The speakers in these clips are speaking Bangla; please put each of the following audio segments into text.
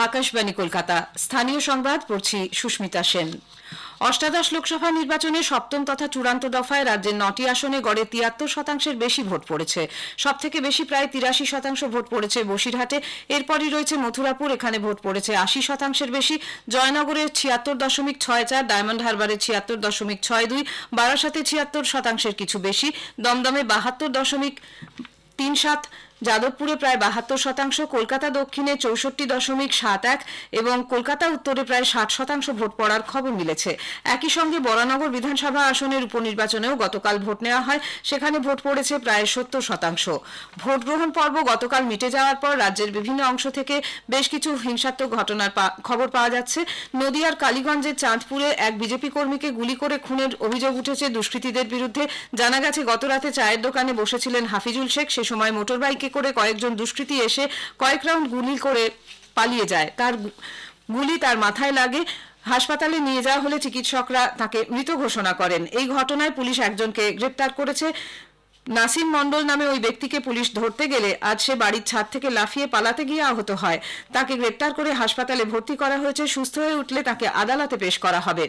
আকাশবাণী কলকাতা। স্থানীয় সংবাদ পড়ছি সুস্মিতা সেন। অষ্টাদশ লোকসভা নির্বাচনে সপ্তম তথা চূড়ান্ত দফায় রাজ্যের ৯টি আসনে গড়ে ৭৩% বেশি ভোট পড়েছে। সবথেকে বেশি প্রায় ৮৩% ভোট পড়েছে বসিরহাটে। এরপরই রয়েছে মথুরাপুর, এখানে ভোট পড়েছে ৮০%-এর বেশি। জয়নগরে ৭৬.৬৪, ডায়মন্ড হারবারে ৭৬.৬২, বারাসাতে ৭৬%-এর কিছু বেশি, দমদমে ৭২.৩৭, যাদবপুরে প্রায় ৭২%, কলকাতা দক্ষিণে ৬৪.৭১ এবং কলকাতা উত্তরে প্রায় ৬০% ভোট পড়ার খবর মিলেছে। একই সঙ্গে বরানগর বিধানসভা আসনের উপনির্বাচনেও গতকাল ভোট নেওয়া হয়, সেখানে ভোট পড়েছে প্রায় ৭০%। ভোট গ্রহণ পর্ব গতকাল মিটে যাওয়ার পর রাজ্যের বিভিন্ন অংশ থেকে বেশ কিছু হিংসাত্মক ঘটনার খবর পাওয়া যাচ্ছে। নদিয়ার কালীগঞ্জের চাঁদপুরে এক বিজেপি কর্মীকে গুলি করে খুনের অভিযোগ উঠেছে দুষ্কৃতীদের বিরুদ্ধে। জানা গেছে গতরাতে চায়ের দোকানে বসেছিলেন হাফিজুল শেখ, সে সময় মোটরবাইকে করে কয়েকজন দুষ্কৃতী এসে কয়েক রাউন্ড গুলি করে পালিয়ে যায়। তার গুলি তার মাথায় লাগে। হাসপাতালে নিয়ে যাওয়া হলে চিকিৎসকরা তাকে মৃত ঘোষণা করেন। এই ঘটনায় পুলিশ একজনকে গ্রেপ্তার করেছে। নাসিম মণ্ডল নামে ওই ব্যক্তিকে পুলিশ ধরতে গেলে আজ সে বাড়ির ছাদ থেকে লাফিয়ে পালাতে গিয়ে আহত হয়। তাকে গ্রেপ্তার করে হাসপাতালে ভর্তি করা হয়েছে। সুস্থ হয়ে উঠলে তাকে আদালতে পেশ করা হবে।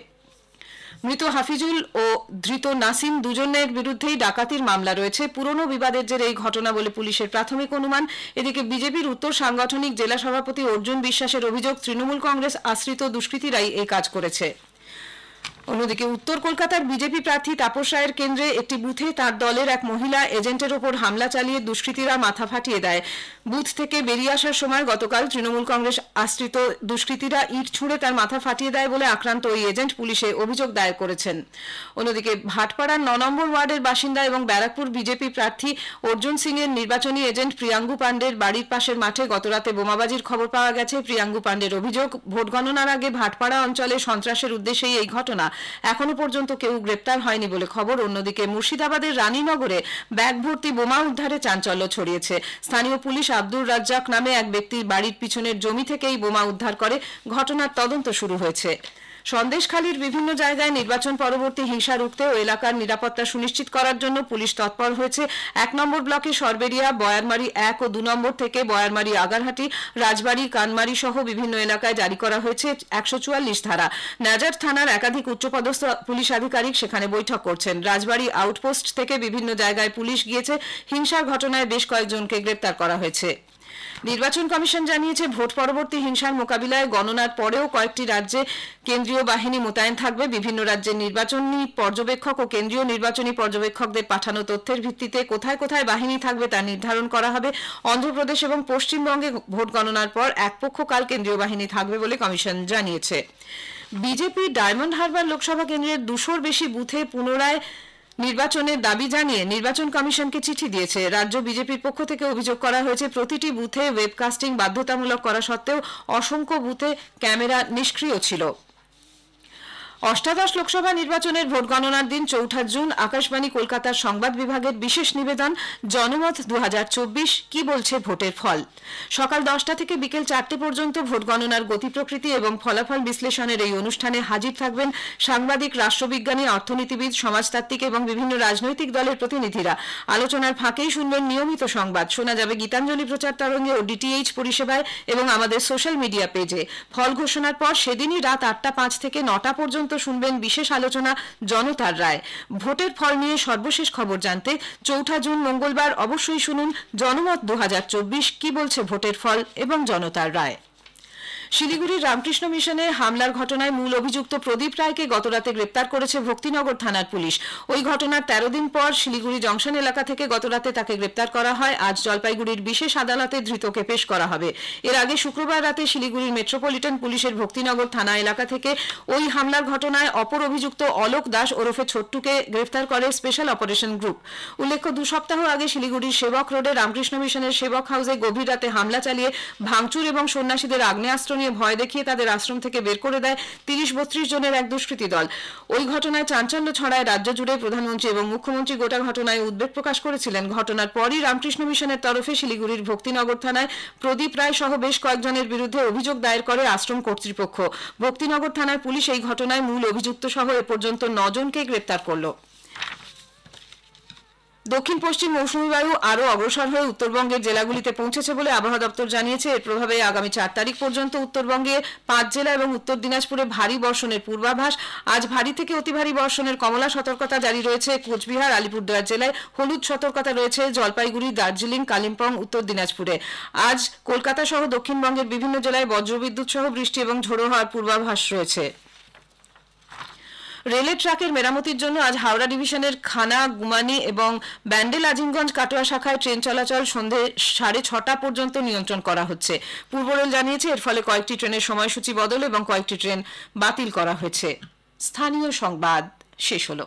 মৃত হাফিজুল ও ধৃত নাসিম দুজনের বিরুদ্ধেই ডাকাতির মামলা রয়েছে। পুরনো বিবাদের জেরে এই ঘটনা বলে পুলিশের প্রাথমিক অনুমান। এদিকে বিজেপির উত্তর সাংগঠনিক জেলা সভাপতি অর্জুন বিশ্বাসের অভিযোগ, তৃণমূল কংগ্রেস আশ্রিত দুষ্কৃতীরাই এই কাজ করেছে। অন্যদিকে উত্তর কলকাতার বিজেপি প্রার্থী তাপস রায়ের কেন্দ্রে একটি বুথে তার দলের এক মহিলা এজেন্টের ওপর হামলা চালিয়ে দুষ্কৃতীরা মাথা ফাটিয়ে দেয়। বুথ থেকে বেরিয়ে আসার সময় গতকাল তৃণমূল কংগ্রেস আশ্রিত দুষ্কৃতীরা ইট ছুঁড়ে তার মাথা ফাটিয়ে দেয় বলে আক্রান্ত ওই এজেন্ট পুলিশে অভিযোগ দায়ের করেছেন। অন্যদিকে ভাটপাড়ার ৯ নম্বর ওয়ার্ডের বাসিন্দা এবং ব্যারাকপুর বিজেপি প্রার্থী অর্জুন সিং এর নির্বাচনী এজেন্ট প্রিয়াঙ্গু পাণ্ডের বাড়ির পাশের মাঠে গতরাতে বোমাবাজির খবর পাওয়া গেছে। প্রিয়াঙ্গু পাণ্ডের অভিযোগ, ভোট গণনার আগে ভাটপাড়া অঞ্চলে সন্ত্রাসের উদ্দেশ্যেই এই ঘটনা। এখনো পর্যন্ত কেউ গ্রেপ্তার হয়নি বলে খবর। অন্যদিকে মুর্শিদাবাদের রানীনগরে ব্যাগ ভর্তি বোমা উদ্ধারে চাঞ্চল্য ছড়িয়েছে। স্থানীয় পুলিশ আব্দুর রাজ্জাক নামে এক ব্যক্তির বাড়ির পিছনের জমি থেকেই বোমা উদ্ধার করে। ঘটনার তদন্ত শুরু হয়েছে। সন্দেশখালীর বিভিন্ন জায়গায় নির্বাচন পরবর্তী হিংসা রুখতে ও এলাকার নিরাপত্তা সুনিশ্চিত করার জন্য পুলিশ তৎপর হয়েছে। ১ নম্বর ব্লকে সরবেরিয়া, বয়ারমারি ১ ও ২ নম্বর থেকে বয়ারমারি, আগারহাটি, রাজবাড়ী, কানমারি সহ বিভিন্ন এলাকায় জারি করা হয়েছে ১৪৪ ধারা। নাজার থানার একাধিক উচ্চপদস্থ পুলিশ আধিকারিক সেখানে বৈঠক করছেন। রাজবাড়ী আউটপোস্ট থেকে বিভিন্ন জায়গায় পুলিশ গিয়েছে। হিংসার ঘটনায় বেশ কয়েকজনকে গ্রেপ্তার করা হয়েছে। নির্বাচন কমিশন জানিয়েছে, ভোট পরবর্তী হিংসার মোকাবিলায় গণনার পরেও কয়েকটি রাজ্যে কেন্দ্রীয় বাহিনী মোতায়েন থাকবে। বিভিন্ন রাজ্যের নির্বাচনী পর্যবেক্ষক ও কেন্দ্রীয় নির্বাচনী পর্যবেক্ষকদের পাঠানো তথ্যের ভিত্তিতে কোথায় কোথায় বাহিনী থাকবে তা নির্ধারণ করা হবে। অন্ধ্রপ্রদেশ এবং পশ্চিমবঙ্গে ভোট গণনার পর এক পক্ষকাল কেন্দ্রীয় বাহিনী থাকবে বলে কমিশন জানিয়েছে। বিজেপি ডায়মন্ড হারবার লোকসভা কেন্দ্রের ২০০-র বেশি বুথে পুনরায় নির্বাচনের দাবি জানিয়ে নির্বাচন কমিশনকে চিঠি দিয়েছে। রাজ্য বিজেপির পক্ষ থেকে অভিযোগ করা হয়েছে, প্রতিটি বুথে ওয়েবকাস্টিং বাধ্যতামূলক করা সত্ত্বেও অসংখ্য বুথে ক্যামেরা নিষ্ক্রিয় ছিল। অষ্টাদশ লোকসভা নির্বাচনের ভোট গণনার দিন ৪ঠা জুন আকাশবাণী কলকাতার সংবাদ বিভাগের বিশেষ নিবেদন জনমত ২০২৪, কি বলছে ভোটের ফল। সকাল ১০টা থেকে বিকেল ৪টে পর্যন্ত ভোট গণনার গতি প্রকৃতি এবং ফলাফল বিশ্লেষণের এই অনুষ্ঠানে হাজির থাকবেন সাংবাদিক, রাষ্ট্রবিজ্ঞানী, অর্থনীতিবিদ, সমাজতাত্ত্বিক এবং বিভিন্ন রাজনৈতিক দলের প্রতিনিধিরা। আলোচনার ফাঁকেই শুনবেন নিয়মিত সংবাদ। শোনা যাবে গীতাঞ্জলি প্রচার তরঙ্গে ও ডিটিএইচ পরিষেবায় এবং আমাদের সোশ্যাল মিডিয়া পেজে। ফল ঘোষণার পর সেদিনই রাত ৮টা ৫ থেকে ৯টা পর্যন্ত শুনবেন বিশেষ আলোচনা জনতার রায়। ভোটের ফল নিয়ে সর্বশেষ খবর জানতে ৪ঠা জুন মঙ্গলবার অবশ্যই শুনুন জনমত ২০২৪, কি বলছে ভোটের ফল এবং জনতার রায়। শিলিগুড়ির রামকৃষ্ণ মিশনে হামলার ঘটনায় মূল অভিযুক্ত প্রদীপ রায়কে গতরাতে গ্রেপ্তার করেছে ভক্তিনগর থানার পুলিশ। ওই ঘটনার ১৩ দিন পর শিলিগুড়ি জংশন এলাকা থেকে গতরাতে তাকে গ্রেপ্তার করা হয়। আজ জলপাইগুড়ির বিশেষ আদালতে ধৃতকে পেশ করা হবে। এর আগে শুক্রবার রাতে শিলিগুড়ির মেট্রোপলিটন পুলিশের ভক্তিনগর থানা এলাকা থেকে ওই হামলার ঘটনায় অপর অভিযুক্ত অলোক দাস ওরফে ছোট্টুকে গ্রেপ্তার করে স্পেশাল অপারেশন গ্রুপ। উল্লেখ্য, ২ সপ্তাহ আগে শিলিগুড়ির সেবক রোডে রামকৃষ্ণ মিশনের সেবক হাউসে গভীর রাতে হামলা চালিয়ে ভাঙচুর এবং সন্ন্যাসীদের আগ্নেয়াস্ত্র নিয়ে ভয় দেখিয়ে তাদের আশ্রম থেকে বের করে দেয় ৩০-৩২ জনের এক দুষ্কৃতী দল। ওই ঘটনায় চাঞ্চল্য ছড়ায় রাজ্য জুড়ে। প্রধানমন্ত্রী এবং মুখ্যমন্ত্রী গোটা ঘটনায় উদ্বেগ প্রকাশ করেছিলেন। ঘটনার পরই রামকৃষ্ণ মিশনের তরফে শিলিগুড়ির ভক্তিনগর থানায় প্রদীপ রায় সহ বেশ কয়েকজনের বিরুদ্ধে অভিযোগ দায়ের করে আশ্রম কর্তৃপক্ষ। ভক্তিনগর থানার পুলিশ এই ঘটনায় মূল অভিযুক্ত সহ এ পর্যন্ত ৯ জনকে গ্রেপ্তার করল। দক্ষিণ পশ্চিম মৌসুমী বায়ু আরও অগ্রসর হয়ে উত্তরবঙ্গের জেলাগুলিতে পৌঁছেছে বলে আবহাওয়া দপ্তর জানিয়েছে। এর প্রভাবে আগামী 4 তারিখ পর্যন্ত উত্তরবঙ্গে 5 জেলা এবং উত্তর দিনাজপুরে ভারী বর্ষণের পূর্বাভাস। আজ ভারী থেকে অতি ভারী বর্ষণের কমলা সতর্কতা জারি রয়েছে। কোচবিহার, আলিপুরদুয়ার জেলায় হলুদ সতর্কতা রয়েছে। জলপাইগুড়ি, দার্জিলিং, কালিম্পং, উত্তর দিনাজপুরে। আজ কলকাতা সহ দক্ষিণবঙ্গের বিভিন্ন জেলায় বজ্রবিদ্যুৎ সহ বৃষ্টি এবং ঝোড়ো হওয়ার পূর্বাভাস রয়েছে। রেলের ট্র্যাকের মেরামতির জন্য আজ হাওড়া ডিভিশনের খানা, গুমানি এবং ব্যান্ডেল আজিমগঞ্জ কাটোয়া শাখায় ট্রেন চলাচল সন্ধে 6:30 পর্যন্ত নিয়ন্ত্রণ করা হচ্ছে। পূর্ব রেল জানিয়েছে এর ফলে কয়েকটি ট্রেনের সময়সূচি বদল এবং কয়েকটি ট্রেন বাতিল করা হয়েছে। স্থানীয় সংবাদ শেষ হলো।